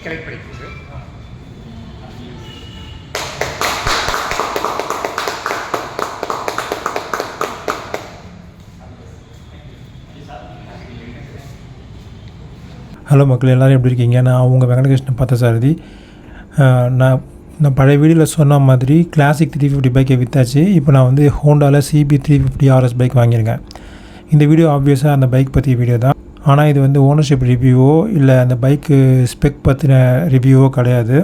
Correct பண்ணிக்கோங்க. Hello மக்கள், எல்லோரும் எப்படி இருக்கீங்க? நான் உங்கள் வெங்கடகிருஷ்ணன் பார்த்தசாரதி. நான் பழைய வீடியோவில் சொன்ன மாதிரி கிளாசிக் 350 பைக்கை விற்றாச்சு. இப்போ நான் வந்து ஹோண்டாவில் CB 350 RS பைக் வாங்கியிருக்கேன். இந்த வீடியோ ஆப்வியஸாக அந்த பைக் பற்றிய வீடியோ தான். ஆனால் இது வந்து ஓனர்ஷிப் ரிவ்யூவோ இல்லை அந்த பைக்கு ஸ்பெக் பற்றின ரிவ்யூவோ கிடையாது.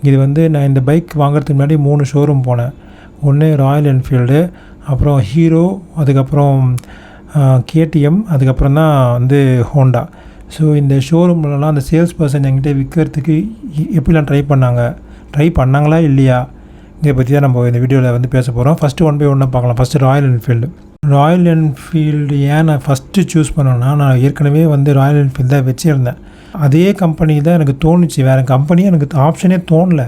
இது வந்து நான் இந்த பைக் வாங்குறதுக்கு முன்னாடி 3 ஷோரூம் போனேன். ஒன்று ராயல் என்ஃபீல்டு, அப்புறம் ஹீரோ, அதுக்கப்புறம் KTM, அதுக்கப்புறம் தான் வந்து ஹோண்டா. ஸோ இந்த ஷோரூம்லலாம் அந்த சேல்ஸ் பர்சன் என்கிட்ட விற்கிறதுக்கு எப்படிலாம் ட்ரை பண்ணாங்களா இல்லையா, இதை பற்றி தான் நம்ம இந்த வீடியோவில் வந்து பேச போகிறோம். ஃபஸ்ட்டு ஒன் பை ஒன்னாக பார்க்கலாம். ஃபஸ்ட்டு ராயல் என்ஃபீல்டு ஏன் நான் ஃபஸ்ட்டு சூஸ் பண்ணேன்னா, நான் ஏற்கனவே வந்து ராயல் என்ஃபீல்டு தான் வச்சுருந்தேன். அதே கம்பெனி தான் எனக்கு தோணுச்சு, வேறு கம்பெனியும் எனக்கு ஆப்ஷனே தோணலை.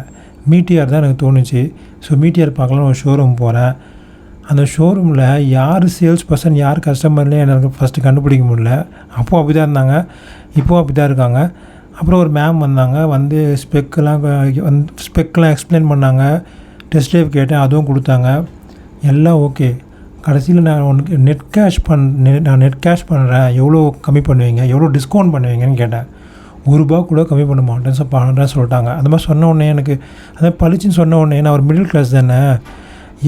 மீட்டிஆர் தான் எனக்கு தோணுச்சு. ஸோ மீட்டிஆர் பார்க்கலான்னு ஒரு ஷோரூம் போகிறேன். அந்த ஷோரூமில் யார் சேல்ஸ் பர்சன் யார் கஸ்டமர்னே எனக்கு ஃபஸ்ட்டு கண்டுபிடிக்க முடியல. அப்போது அப்படி தான் இருந்தாங்க, இப்போது அப்படி தான் இருக்காங்க. அப்புறம் ஒரு மேம் வந்தாங்க, வந்து ஸ்பெக்கெலாம் எக்ஸ்பிளைன் பண்ணாங்க. டெஸ்ட் ட்ரைவ் கேட்டேன், அதுவும் கொடுத்தாங்க, எல்லாம் ஓகே. கடைசியில் நான் உனக்கு நெட் கேஷ் பண்ணுறேன், எவ்வளோ கம்மி பண்ணுவீங்க, எவ்வளோ டிஸ்கவுண்ட் பண்ணுவீங்கன்னு கேட்டேன். ₹1 கூட கம்மி பண்ண மாட்டேன் பண்ணுறேன்னு சொல்லிட்டாங்க. அந்த மாதிரி சொன்ன உடனே எனக்கு அதான் பளிச்சுன்னு சொன்ன உடனே, நான் ஒரு மிடில் கிளாஸ் தானே,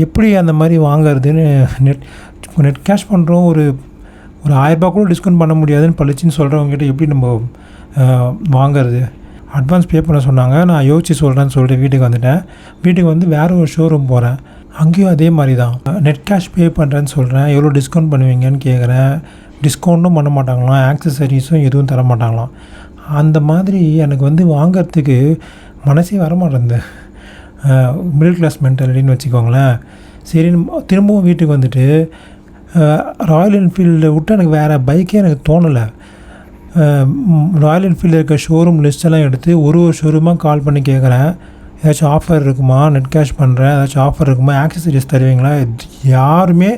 எப்படி அந்த மாதிரி வாங்கிறதுன்னு நெட் கேஷ் பண்ணுறோம், ஒரு ₹1000 கூட டிஸ்கவுண்ட் பண்ண முடியாதுன்னு பளிச்சுன்னு சொல்கிறவங்ககிட்ட எப்படி நம்ம வாங்கிறது? அட்வான்ஸ் பே பண்ண சொன்னாங்க. நான் யோசிச்சு சொல்கிறேன்னு சொல்லிட்டு வீட்டுக்கு வந்துட்டேன். வீட்டுக்கு வந்து வேறு ஒரு ஷோரூம் போகிறேன். அங்கேயும் அதே மாதிரி தான் நெட் கேஷ் பே பண்ணுறேன்னு சொல்கிறேன். எவ்வளோ டிஸ்கவுண்ட் பண்ணுவீங்கன்னு கேட்குறேன். டிஸ்கவுண்ட்டும் பண்ண மாட்டாங்களாம், ஆக்சசரிஸும் எதுவும் தர மாட்டாங்களாம். அந்த மாதிரி எனக்கு வந்து வாங்கிறதுக்கு மனசே வரமாட்டேங்குது. மிடில் கிளாஸ் மென்டாலிட்டின்னு வச்சுக்கோங்களேன். சரி, திரும்பவும் வீட்டுக்கு வந்துட்டு ராயல் என்ஃபீல்டை விட்டு எனக்கு வேறு பைக்கே எனக்கு தோணலை. ராயல் என்ஃபீல்டில் இருக்க ஷோரூம் லிஸ்ட்டெல்லாம் எடுத்து ஒரு ஷோரூமாக கால் பண்ணி கேட்குறேன், ஏதாச்சும் ஆஃபர் இருக்குமா, நெட் கேஷ் பண்ணுறேன், ஏதாச்சும் ஆஃபர் இருக்குமா, ஆக்சசரிஸ் தருவீங்களா? யாருமே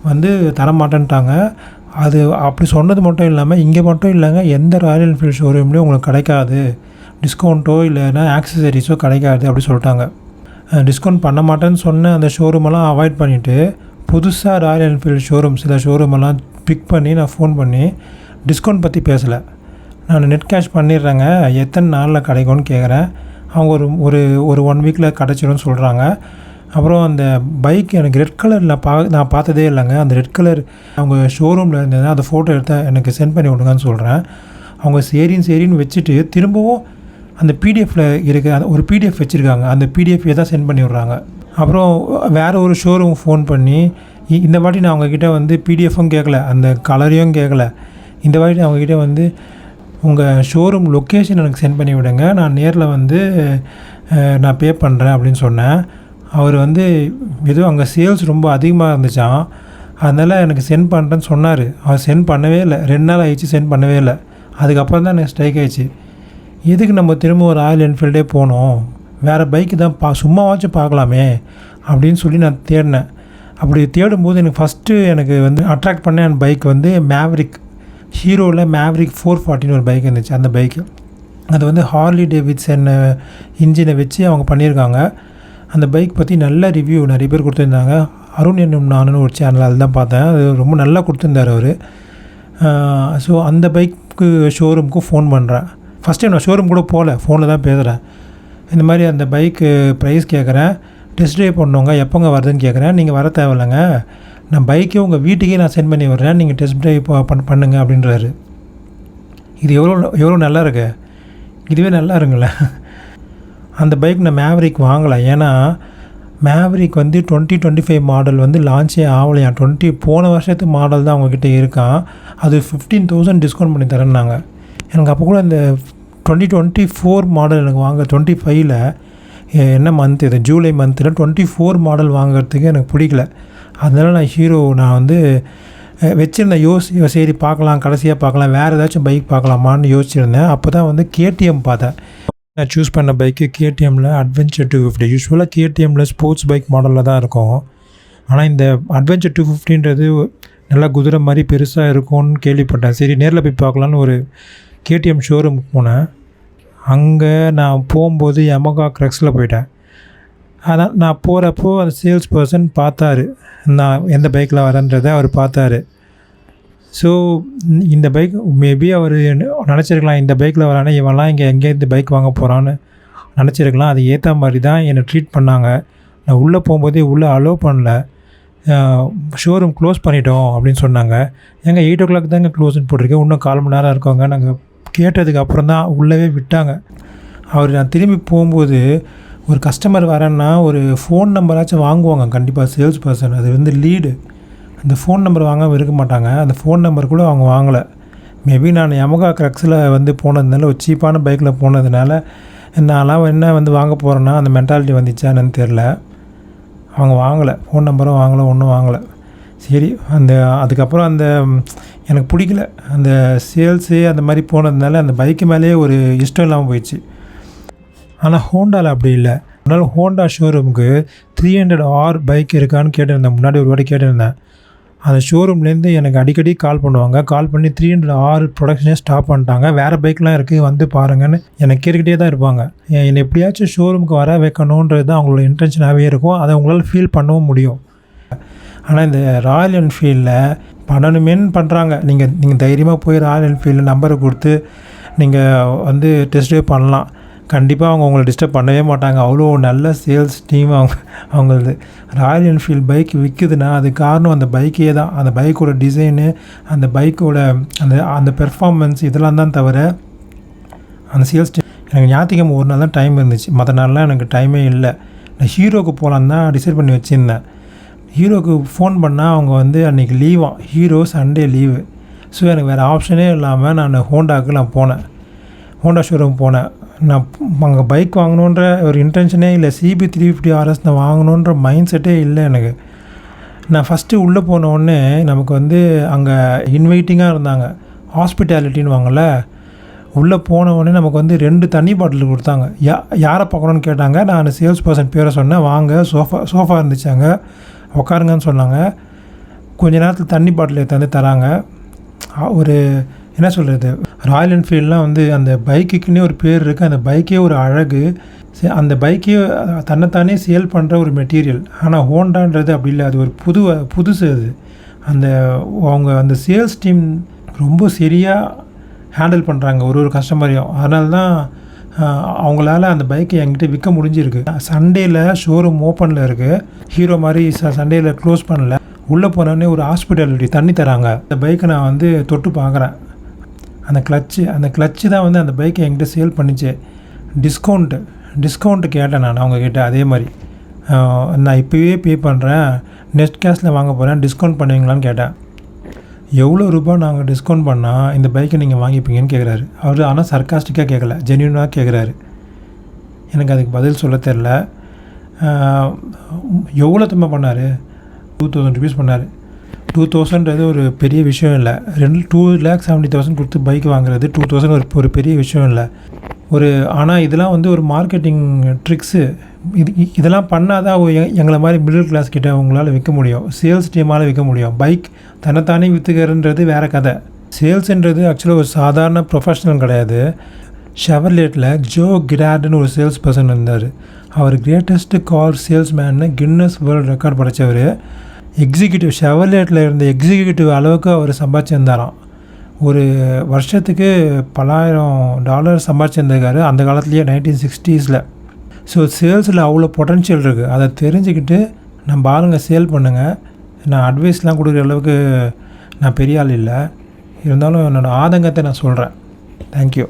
வந்து தரமாட்டேன்ட்டாங்க. அது அப்படி சொன்னது மட்டும் இல்லாமல், இங்கே மட்டும் இல்லைங்க, எந்த ராயல் என்ஃபீல்டு ஷோரூம்லேயும் உங்களுக்கு கிடைக்காது, டிஸ்கவுண்ட்டோ இல்லைன்னா ஆக்சசரிஸோ கிடைக்காது அப்படி சொல்லிட்டாங்க. டிஸ்கவுண்ட் பண்ண மாட்டேன்னு சொன்ன அந்த ஷோரூமெல்லாம் அவாய்ட் பண்ணிவிட்டு புதுசாக ராயல் என்ஃபீல்டு ஷோரூம் சில ஷோரூமெல்லாம் பிக் பண்ணி நான் ஃபோன் பண்ணி டிஸ்கவுண்ட் பற்றி பேசலை, நான் நெட் கேஷ் பண்ணிடுறேங்க, எத்தனை நாளில் கிடைக்கும்னு கேட்குறேன். அவங்க ஒரு 1 வீக்கில் கிடச்சிடும்னு சொல்கிறாங்க. அப்புறம் அந்த பைக் எனக்கு ரெட் கலர் நான் பார்த்ததே இல்லைங்க. அந்த ரெட் கலர் அவங்க ஷோரூமில் இருந்தது, அந்த ஃபோட்டோ எடுத்தால் எனக்கு சென்ட் பண்ணி விடுங்கன்னு சொல்கிறேன். அவங்க சரின்னு வச்சுட்டு திரும்பவும் அந்த பிடிஎஃப்பில் இருக்க ஒரு பிடிஎஃப் வச்சுருக்காங்க, அந்த பிடிஎஃப் தான் சென்ட் பண்ணி விட்றாங்க. அப்புறம் வேறு ஒரு ஷோரூம் ஃபோன் பண்ணி, இந்த வாட்டி நான் அவங்கக்கிட்ட வந்து பிடிஎஃப்பும் கேட்கல, அந்த கலரையும் கேட்கல. இந்த வாட்டி அவங்கக்கிட்ட வந்து உங்கள் ஷோரூம் லொக்கேஷன் எனக்கு சென்ட் பண்ணி விடுங்க, நான் நேரில் வந்து நான் பே பண்ணுறேன் அப்படின்னு சொன்னேன். அவர் வந்து ஏதோ அங்கே சேல்ஸ் ரொம்ப அதிகமாக இருந்துச்சான், அதனால் எனக்கு சென்ட் பண்ணுறேன்னு சொன்னார். அவர் சென்ட் பண்ணவே இல்லை, 2 நாள் ஆகிடுச்சு, சென்ட் பண்ணவே இல்லை. அதுக்கப்புறம் தான் எனக்கு ஸ்ட்ரைக் ஆகிடுச்சு, எதுக்கு நம்ம திரும்ப ஒரு ராயல் என்ஃபீல்டே போனோம், வேறு பைக்கு தான் சும்மாவாச்சும் பார்க்கலாமே அப்படின்னு சொல்லி நான் தேடினேன். அப்படி தேடும்போது எனக்கு ஃபஸ்ட்டு எனக்கு வந்து அட்ராக்ட் பண்ண என் பைக் வந்து மேவரிக், ஹீரோவில் மேவரிக் 440 ஒரு பைக் இருந்துச்சு. அந்த பைக்கு அது வந்து ஹார்லி டேவிட்சன் இன்ஜினை வச்சு அவங்க பண்ணியிருக்காங்க. அந்த பைக் பற்றி நல்ல ரிவ்யூ நிறைய பேர் கொடுத்துருந்தாங்க. அருண் என்னும் நானுன்னு ஒரு சேனல் அதில் தான் பார்த்தேன், அது ரொம்ப நல்லா கொடுத்துருந்தார் அவர். ஸோ அந்த பைக்கு ஷோரூமுக்கு ஃபோன் பண்ணுறேன். ஃபஸ்ட் டைம் நான் ஷோரூம் கூட போகல, ஃபோனில் தான் பேசுகிறேன். இந்த மாதிரி அந்த பைக்கு ப்ரைஸ் கேட்குறேன், டெஸ்ட் ட்ரைவ் பண்ணுவோங்க, எப்போங்க வருதுன்னு கேட்குறேன். நீங்கள் வர தேவையில்லைங்க, நான் பைக்கே உங்கள் வீட்டுக்கே நான் சென்ட் பண்ணி விட்றேன், நீங்கள் டெஸ்ட் ட்ரைவ் பண்ணுங்க அப்படின்றாரு. இது எவ்வளோ நல்லா இருக்கு, இதுவே நல்லா இருங்களே. அந்த பைக் நான் மேவரிக் வாங்கலை, ஏன்னா மேவரிக் வந்து 2025 மாடல் வந்து லான்ச்சே ஆகலையாம். போன வருஷத்து மாடல் தான் அவங்கக்கிட்ட இருக்கான். அது 15,000 டிஸ்கவுண்ட் பண்ணி தரேன்னாங்க. எனக்கு அப்போ கூட இந்த 2024 மாடல் எனக்கு வாங்க 25ல் என்ன மந்த் இது, ஜூலை மந்தில் 24 மாடல் வாங்கிறதுக்கு எனக்கு பிடிக்கல. அதனால் நான் வந்து வச்சுருந்தேன், சரி பார்க்கலாம், கடைசியாக பார்க்கலாம், வேறு ஏதாச்சும் பைக் பார்க்கலாமான்னு யோசிச்சுருந்தேன். அப்போ தான் வந்து KTM பார்த்தேன். நான் சூஸ் பண்ண பைக்கு KTMல அட்வென்ச்சர் 250. யூஸ்வலாக KTMல ஸ்போர்ட்ஸ் பைக் மாடலில் தான் இருக்கும். ஆனால் இந்த அட்வென்ச்சர் 250ன்றது நல்லா குதிரை மாதிரி பெருசாக இருக்கும்னு கேள்விப்பட்டேன். சரி நேரில் போய் பார்க்கலான்னு ஒரு KTM ஷோரூமுக்கு போனேன். அங்கே நான் போகும்போது யமகா க்ரெக்ஸில் போயிட்டேன். ஆனால் நான் போகிறப்போ அந்த சேல்ஸ் பர்சன் பார்த்தாரு, நான் எந்த பைக்கில் வரேன்றதை அவர் பார்த்தாரு. ஸோ இந்த பைக் மேபி அவர் நினச்சிருக்கலாம், இந்த பைக்கில் வரானே இவன்லாம் இங்கே எங்கேருந்து பைக் வாங்க போகிறான்னு நினச்சிருக்கலாம். அது ஏற்ற மாதிரி தான் என்னை ட்ரீட் பண்ணாங்க. நான் உள்ளே போகும்போதே உள்ளே அலோவ் பண்ணல. ஷோரூம் க்ளோஸ் பண்ணிட்டோம் அப்படின்னு சொன்னாங்க. எங்கள் 8 o'clock தாங்க க்ளோஸ்ன்னு போட்டிருக்கேன், இன்னும் 1/4 மணி நேரம் இருக்கோங்க. நாங்கள் கேட்டதுக்கு அப்புறம் தான் உள்ளவே விட்டாங்க. அவர் நான் திரும்பி போகும்போது ஒரு கஸ்டமர் வரேன்னா ஒரு ஃபோன் நம்பராச்சும் வாங்குவாங்க கண்டிப்பாக சேல்ஸ் பர்சன். அது வந்து லீடு. அந்த ஃபோன் நம்பர் வாங்காமல் இருக்க மாட்டாங்க. அந்த ஃபோன் நம்பர் கூட அவங்க வாங்கலை. மேபி நான் யமகா க்ரெக்ஸில் வந்து போனதுனால, ஒரு சீப்பான பைக்கில் போனதுனால நான்லாம் என்ன வந்து வாங்க போகிறேன்னா அந்த மென்டாலிட்டி வந்துச்சா என்னன்னு தெரில. அவங்க வாங்கலை, ஃபோன் நம்பரும் வாங்கலை, ஒன்றும் வாங்கலை. சரி, அதுக்கப்புறம் எனக்கு பிடிக்கல அந்த சேல்ஸு அந்த மாதிரி போனதுனால அந்த பைக்கு மேலேயே ஒரு இஷ்டம் இல்லாமல் போயிடுச்சு. ஆனால் ஹோண்டாவில் அப்படி இல்லை. அதனால் ஹோண்டா ஷோரூமுக்கு 300R பைக் இருக்கான்னு கேட்டிருந்தேன். முன்னாடி ஒரு வாட்டி கேட்டிருந்தேன். அந்த ஷோரூம்லேருந்து எனக்கு அடிக்கடி கால் பண்ணுவாங்க. கால் பண்ணி 300R ப்ரொடக்ஷனே ஸ்டாப் பண்ணிட்டாங்க, வேறு பைக்லாம் இருக்குது வந்து பாருங்கன்னு எனக்கு கேட்டுக்கிட்டே தான் இருப்பாங்க. என்னை எப்படியாச்சும் ஷோரூமுக்கு வர வைக்கணுன்றது தான் அவங்களோட இன்டென்ஷனாகவே இருக்கும். அதை உங்களால் ஃபீல் பண்ணவும் முடியும். ஆனால் இந்த ராயல் என்ஃபீல்டில் பண்ணணுமேன்னு பண்ணுறாங்க. நீங்கள் தைரியமாக போய் ராயல் என்ஃபீல்டில் நம்பரை கொடுத்து நீங்கள் வந்து டெஸ்ட் ட்ரைவ் பண்ணலாம். கண்டிப்பாக அவங்க உங்களை டிஸ்டர்ப் பண்ணவே மாட்டாங்க. அவ்வளோ நல்ல சேல்ஸ் டீம் அவங்களது. ராயல் என்ஃபீல்டு பைக் விற்குதுன்னா அது காரணம் அந்த பைக்கே தான். அந்த பைக்கோட டிசைனு, அந்த பைக்கோட அந்த பெர்ஃபார்மன்ஸ் இதெல்லாம் தான் தவிர அந்த சேல்ஸ் டீம். எனக்கு ஞாயிற்றுக்கிழமை ஒரு நாள் தான் டைம் இருந்துச்சு, மற்ற நாள்லாம் எனக்கு டைமே இல்லை. நான் ஹீரோக்கு போகலான்னு தான் டிசைட் பண்ணி வச்சுருந்தேன். ஹீரோக்கு ஃபோன் பண்ணால் அவங்க வந்து அன்றைக்கி லீவாக, ஹீரோ சண்டே லீவு. ஸோ எனக்கு வேறு ஆப்ஷனே இல்லாமல் நான் ஹோண்டாவுக்கு போனேன். ஹோண்டா ஷோரூம் போனேன். நான் அங்கே பைக் வாங்கணுன்ற ஒரு இன்டென்ஷனே இல்லை. CB 350RS நான் வாங்கணுன்ற மைண்ட் செட்டே இல்லை எனக்கு. நான் ஃபஸ்ட்டு உள்ளே போனோடனே நமக்கு வந்து அங்கே இன்வைட்டிங்காக இருந்தாங்க. ஹாஸ்பிட்டாலிட்டின்னு வாங்கல. உள்ளே போனவுடனே நமக்கு வந்து 2 தண்ணி பாட்டில் கொடுத்தாங்க. யாரை பார்க்கணுன்னு கேட்டாங்க. நான் சேல்ஸ் பர்சன் பேரை சொன்னேன். வாங்க, சோஃபா இருந்துச்சு அங்கே, உட்காருங்கன்னு சொன்னாங்க. கொஞ்ச நேரத்தில் தண்ணி பாட்டில் எடுத்து தராங்க. ஒரு என்ன சொல்கிறது, ராயல் என்ஃபீல்ட்லாம் வந்து அந்த பைக்குக்குன்னே ஒரு பேர் இருக்குது. அந்த பைக்கே ஒரு அழகு. அந்த பைக்கே தன்னைத்தானே சேல் பண்ணுற ஒரு மெட்டீரியல். ஆனால் ஹோண்டான்றது அப்படி இல்லை. அது ஒரு புதுசு. அது அவங்க அந்த சேல்ஸ் டீம் ரொம்ப சரியாக ஹேண்டில் பண்ணுறாங்க ஒரு கஸ்டமரையும். அதனால தான் அவங்களால அந்த பைக்கை என்கிட்ட விற்க முடிஞ்சிருக்கு. சண்டேயில் ஷோரூம் ஓப்பனில் இருக்குது. ஹீரோ மாதிரி சண்டேயில் க்ளோஸ் பண்ணல. உள்ளே போனோடனே ஒரு ஹாஸ்பிட்டாலிட்டி தண்ணி தராங்க. அந்த பைக்கை நான் வந்து தொட்டு பார்க்குறேன். அந்த கிளச்சு தான் வந்து அந்த பைக்கை என்கிட்ட சேல் பண்ணிச்சு. டிஸ்கவுண்ட்டு கேட்டேன் நான் அவங்கக்கிட்ட. அதே மாதிரி நான் இப்போவே பே பண்ணுறேன், நெட் கேஷில் வாங்க போகிறேன், டிஸ்கவுண்ட் பண்ணுவீங்களான்னு கேட்டேன். எவ்வளோ ரூபா நாங்கள் டிஸ்கவுண்ட் பண்ணால் இந்த பைக்கை நீங்கள் வாங்கிப்பீங்கன்னு கேட்குறாரு அவர். ஆனால் சர்க்காஸ்டிக்காக கேட்கல, ஜென்யூனாக கேட்குறாரு. எனக்கு அதுக்கு பதில் சொல்ல தெரில. எவ்வளோ தம்மா பண்ணார்? 2000 rupees பண்ணார். 2000ன்றது ஒரு பெரிய விஷயம் இல்லை. 2,70,000 கொடுத்து பைக் வாங்குறது 2000 ஒரு பெரிய விஷயம் இல்லை. ஆனால் இதெல்லாம் வந்து ஒரு மார்க்கெட்டிங் ட்ரிக்ஸு. இதெல்லாம் பண்ணால் தான் எங்களை மாதிரி மிடில் கிளாஸ் கிட்ட உங்களால் விற்க முடியும், சேல்ஸ் டீமால் விற்க முடியும். பைக் தன்னைத்தானே விற்றுக்கிறன்றது வேறு கதை. சேல்ஸுன்றது ஆக்சுவலாக ஒரு சாதாரண ப்ரொஃபஷனல் கிடையாது. ஷெவர்லேட்டில் ஜோ கிரார்டுன்னு ஒரு சேல்ஸ் பர்சன் இருந்தார். அவர் கிரேட்டஸ்ட் கார் சேல்ஸ்மேன்னு கின்னஸ் வேர்ல்டு ரெக்கார்ட் படைத்தவர். எக்ஸிக்யூட்டிவ் ஷெவர்லேட்டில் இருந்த எக்ஸிக்யூட்டிவ் அளவுக்கு அவர் சம்பாதிச்சிருந்தாராம். ஒரு வருஷத்துக்கு $10,000 சம்பாதிச்சிருந்திருக்காரு அந்த காலத்துலேயே, 1960s. ஸோ சேல்ஸில் அவ்வளோ பொட்டன்ஷியல் இருக்குது. அதை தெரிஞ்சுக்கிட்டு நம்ம ஆளுங்க சேல் பண்ணுங்கள். நான் அட்வைஸ்லாம் கொடுக்குற அளவுக்கு நான் பெரிய ஆள் இல்லை. இருந்தாலும் என்னோடய ஆதங்கத்தை நான் சொல்கிறேன். தேங்க்யூ.